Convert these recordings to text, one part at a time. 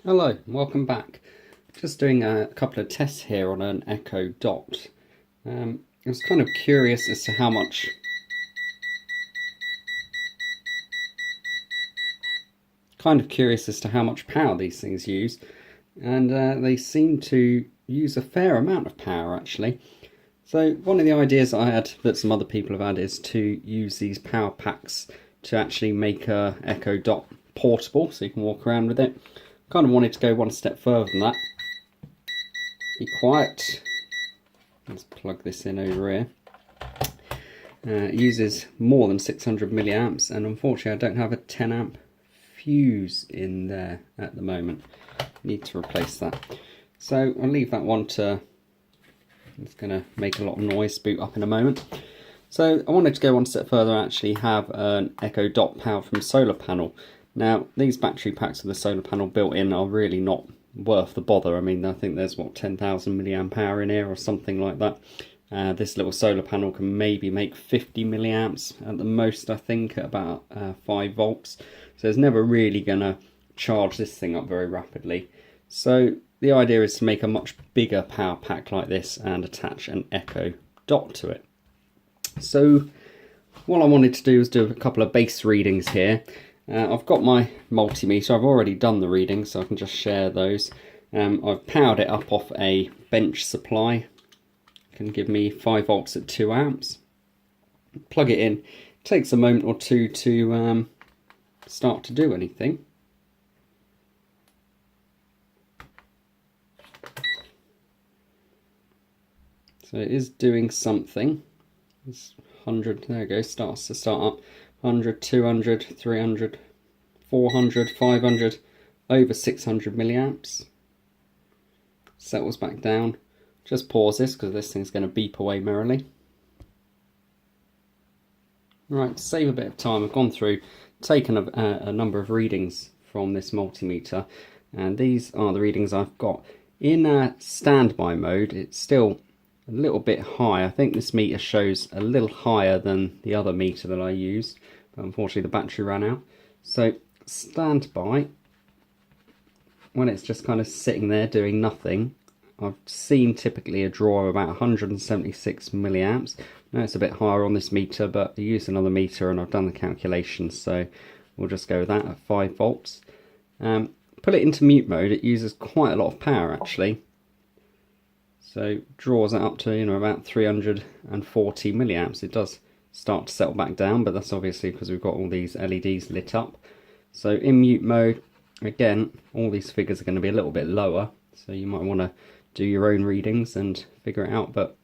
Hello, welcome back. Just doing a couple of tests here on an Echo Dot. I was kind of curious as to how much power these things use, and they seem to use a fair amount of power actually. So one of the ideas I had that some other people have had is to use these power packs to actually make a Echo Dot portable so you can walk around with it. Kind of wanted to go one step further than that. Be quiet. Let's plug this in over here. It uses more than 600 milliamps, and unfortunately I don't have a 10 amp fuse in there at the moment. Need to replace that. So I'll leave that one to, it's going to make a lot of noise, boot up in a moment. So I wanted to go one step further and actually have an Echo Dot powered from solar panel. Now these battery packs with the solar panel built in are really not worth the bother. I mean, I think there's what, 10,000 milliamp hour in here or something like that. This little solar panel can maybe make 50 milliamps at the most, I think, at about 5 volts. So it's never really going to charge this thing up very rapidly. So the idea is to make a much bigger power pack like this and attach an Echo Dot to it. So what I wanted to do was do a couple of base readings here. I've got my multimeter. I've already done the readings, so I can just share those. I've powered it up off a bench supply. Can give me 5 volts at 2 amps. Plug it in. It takes a moment or two to start to do anything. So it is doing something. It's 100, there we go, starts to start up. 100, 200, 300, 400, 500, over 600 milliamps. Settles back down. Just pause this because this thing's going to beep away merrily. Right, to save a bit of time, I've gone through, taken a number of readings from this multimeter, and these are the readings I've got. In standby mode, it's still a little bit high. I think this meter shows a little higher than the other meter that I used, but unfortunately the battery ran out. So standby, when it's just kind of sitting there doing nothing, I've seen typically a draw of about 176 milliamps. Now it's a bit higher on this meter, but I used another meter and I've done the calculations, so we'll just go with that at 5 volts. Put it into mute mode, it uses quite a lot of power actually. So draws that up to, you know, about 340 milliamps. It does start to settle back down, but that's obviously because we've got all these LEDs lit up. So in mute mode, again, all these figures are going to be a little bit lower, so you might want to do your own readings and figure it out. But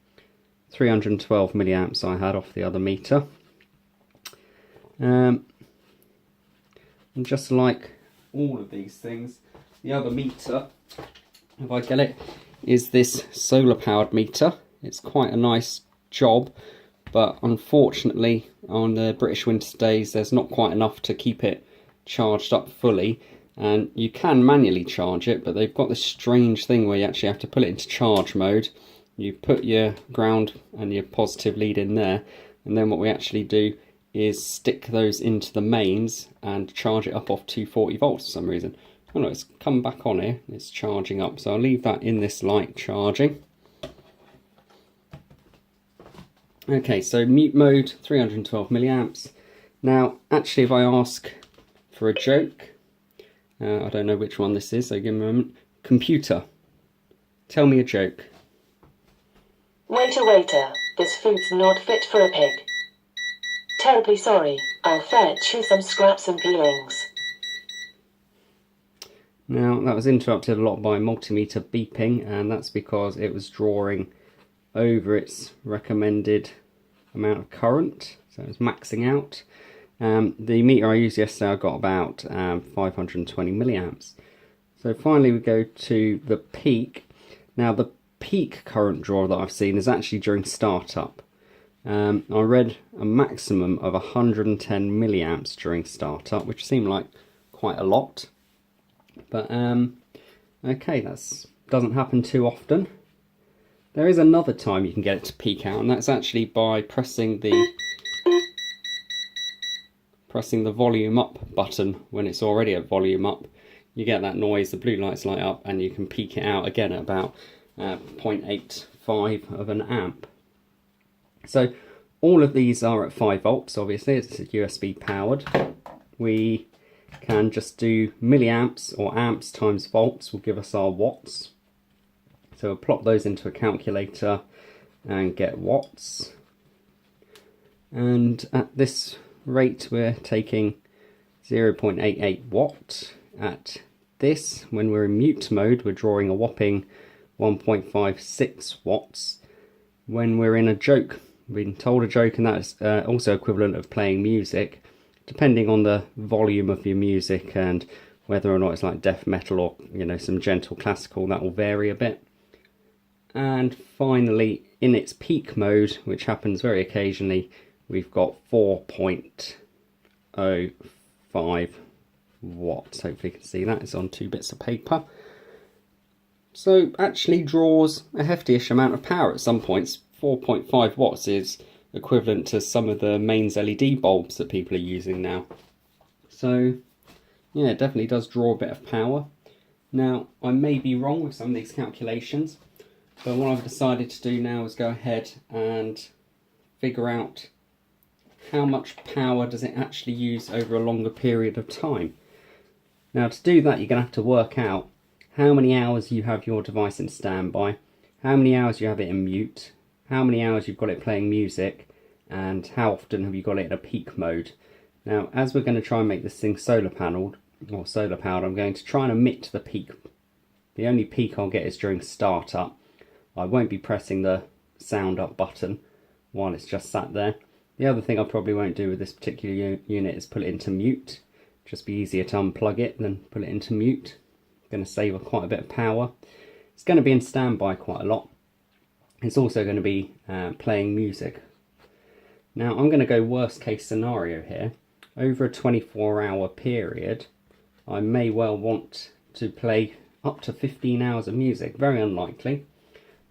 312 milliamps I had off the other meter. And just like all of these things, the other meter, if I get it, is this solar powered meter. It's quite a nice job, but unfortunately on the British winter days there's not quite enough to keep it charged up fully, and you can manually charge it, but they've got this strange thing where you actually have to put it into charge mode. You put your ground and your positive lead in there, and then what we actually do is stick those into the mains and charge it up off 240 volts for some reason. Oh no, it's come back on here, it's charging up, so I'll leave that in this light charging. Okay, so mute mode, 312 milliamps. Now, actually, if I ask for a joke, I don't know which one this is, so give me a moment. Computer, tell me a joke. Waiter, waiter, this food's not fit for a pig. Terribly sorry, I'll fetch you some scraps and peelings. Now that was interrupted a lot by multimeter beeping, and that's because it was drawing over its recommended amount of current, so it was maxing out. The meter I used yesterday I got about 520 milliamps. So finally we go to the peak. Now the peak current draw that I've seen is actually during startup. I read a maximum of 110 milliamps during startup, which seemed like quite a lot. But okay, that doesn't happen too often. There is another time you can get it to peak out, and that's actually by pressing the pressing the volume up button when it's already at volume up, you get that noise, the blue lights light up, and you can peak it out again at about 0.85 of an amp. So all of these are at 5 volts, obviously, it's USB powered. We can just do milliamps or amps times volts will give us our watts. So we'll plop those into a calculator and get watts. And at this rate we're taking 0.88 watt. At this, when we're in mute mode, we're drawing a whopping 1.56 watts. When we're in a joke, being told a joke, and that's also equivalent of playing music, depending on the volume of your music and whether or not it's like death metal or, you know, some gentle classical, that will vary a bit. And finally, in its peak mode, which happens very occasionally, we've got 4.05 watts. Hopefully you can see that. It's on 2 bits of paper. So actually draws a heftyish amount of power at some points. 4.5 watts is equivalent to some of the mains LED bulbs that people are using now. So yeah, it definitely does draw a bit of power. Now, I may be wrong with some of these calculations, but what I've decided to do now is go ahead and figure out how much power does it actually use over a longer period of time. Now, to do that, you're going to have to work out how many hours you have your device in standby, how many hours you have it in mute, how many hours you've got it playing music, and how often have you got it in a peak mode. Now, as we're going to try and make this thing solar panelled, or solar powered, I'm going to try and omit the peak. The only peak I'll get is during startup. I won't be pressing the sound up button while it's just sat there. The other thing I probably won't do with this particular unit is put it into mute. Just be easier to unplug it than put it into mute. Going to save quite a bit of power. It's going to be in standby quite a lot. It's also going to be playing music. Now I'm going to go worst case scenario here. Over a 24-hour period, I may well want to play up to 15 hours of music. Very unlikely,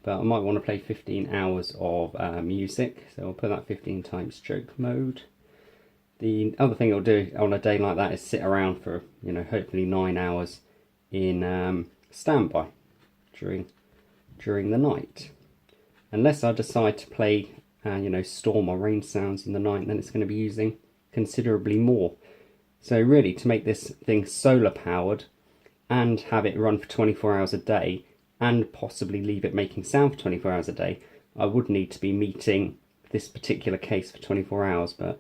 but I might want to play 15 hours of music. So I'll put that 15 times joke mode. The other thing I'll do on a day like that is sit around for, you know, hopefully 9 hours in standby during the night. Unless I decide to play, you know, storm or rain sounds in the night, then it's going to be using considerably more. So really, to make this thing solar powered and have it run for 24 hours a day and possibly leave it making sound for 24 hours a day, I would need to be meeting this particular case for 24 hours. But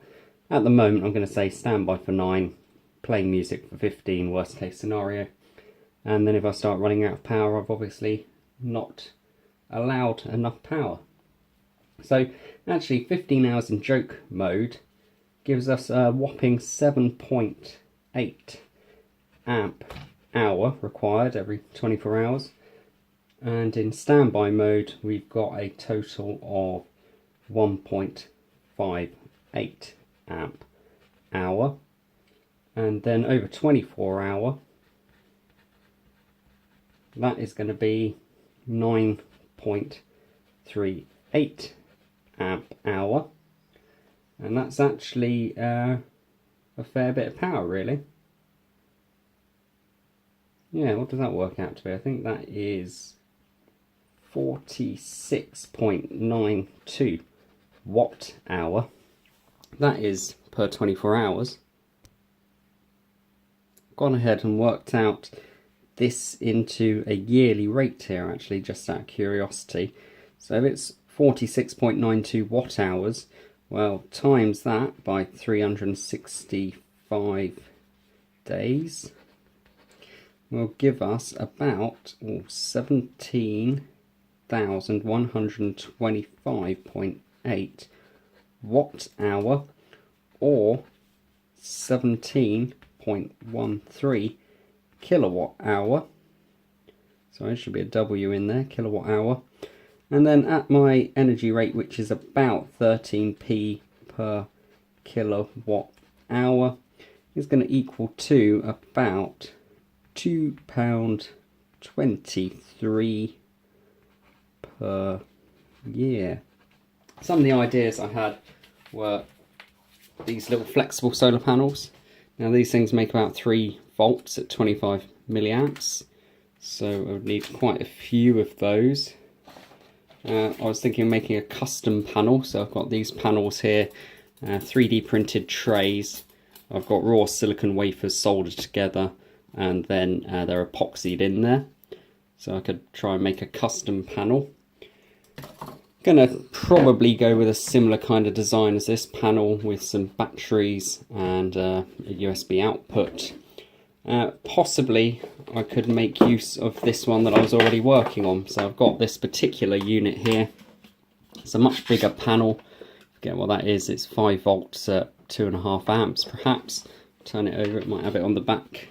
at the moment, I'm going to say standby for 9, playing music for 15, worst case scenario. And then if I start running out of power, I've obviously not allowed enough power. So actually 15 hours in joke mode gives us a whopping 7.8 amp hour required every 24 hours. And in standby mode, we've got a total of 1.58 amp hour. And then over 24 hour, that is going to be 9.38 amp hour. And that's actually a fair bit of power, really. Yeah, what does that work out to be? I think that is 46.92 watt hour. That is per 24 hours. Gone ahead and worked out this into a yearly rate here, actually, just out of curiosity. So if it's 46.92 watt hours, well, times that by 365 days will give us about 17,125.8 watt hour, or 17.13 kilowatt hour. So there should be a W in there, kilowatt hour. And then at my energy rate, which is about 13p per kilowatt hour, is going to equal to about £2.23 per year. Some of the ideas I had were these little flexible solar panels. Now these things make about 3 volts at 25 milliamps, so I would need quite a few of those. I was thinking of making a custom panel, so I've got these panels here, 3D printed trays. I've got raw silicon wafers soldered together, and then they're epoxied in there. So I could try and make a custom panel. Gonna probably go with a similar kind of design as this panel, with some batteries and a USB output. Possibly I could make use of this one that I was already working on. So I've got this particular unit here. It's a much bigger panel. Forget what that is. It's 5 volts at 2.5 amps perhaps. Turn it over, it might have it on the back.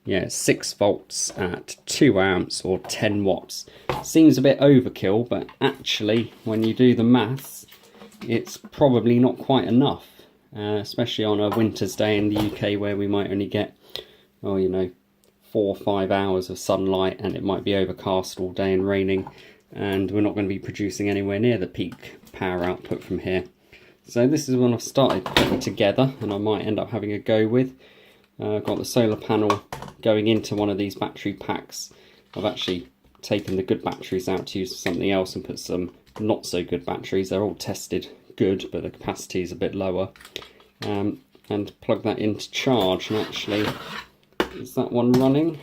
Yeah, 6 volts at 2 amps or 10 watts. Seems a bit overkill, but actually when you do the maths, it's probably not quite enough. Especially on a winter's day in the UK where we might only get, oh, you know, 4 or 5 hours of sunlight, and it might be overcast all day and raining, and we're not going to be producing anywhere near the peak power output from here. So this is one I've started putting together, and I might end up having a go with. I've got the solar panel going into one of these battery packs. I've actually taken the good batteries out to use for something else and put some not so good batteries. They're all tested good, but the capacity is a bit lower. And plug that into charge. And actually, is that one running?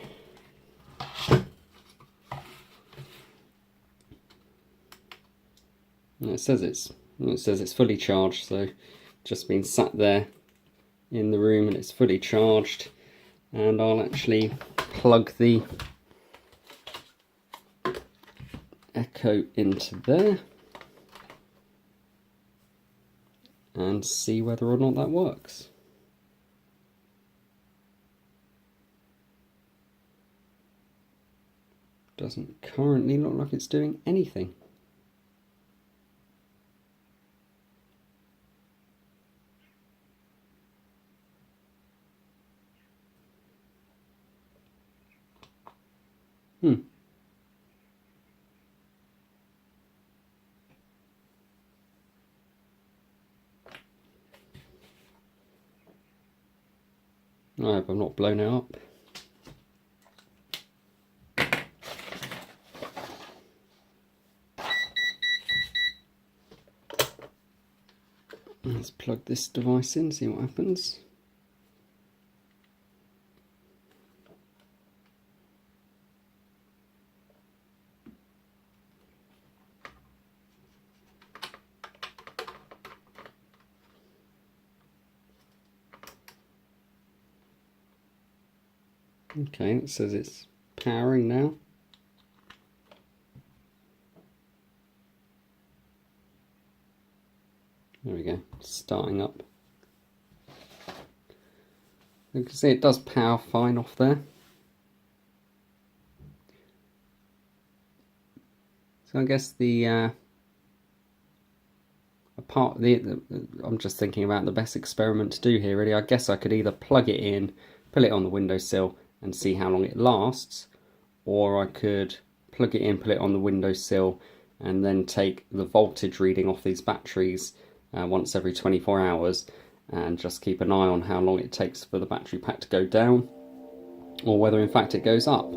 And it says it's fully charged, so just been sat there in the room and it's fully charged. And I'll actually plug the Echo into there and see whether or not that works. Doesn't currently look like it's doing anything. I hope I'm not blown it up. Let's plug this device in, see what happens. Okay, it says it's powering now. There we go, starting up. You can see it does power fine off there. So I guess I'm just thinking about the best experiment to do here really. I guess I could either plug it in, put it on the windowsill and see how long it lasts, or I could plug it in, put it on the windowsill and then take the voltage reading off these batteries once every 24 hours and just keep an eye on how long it takes for the battery pack to go down, or whether in fact it goes up.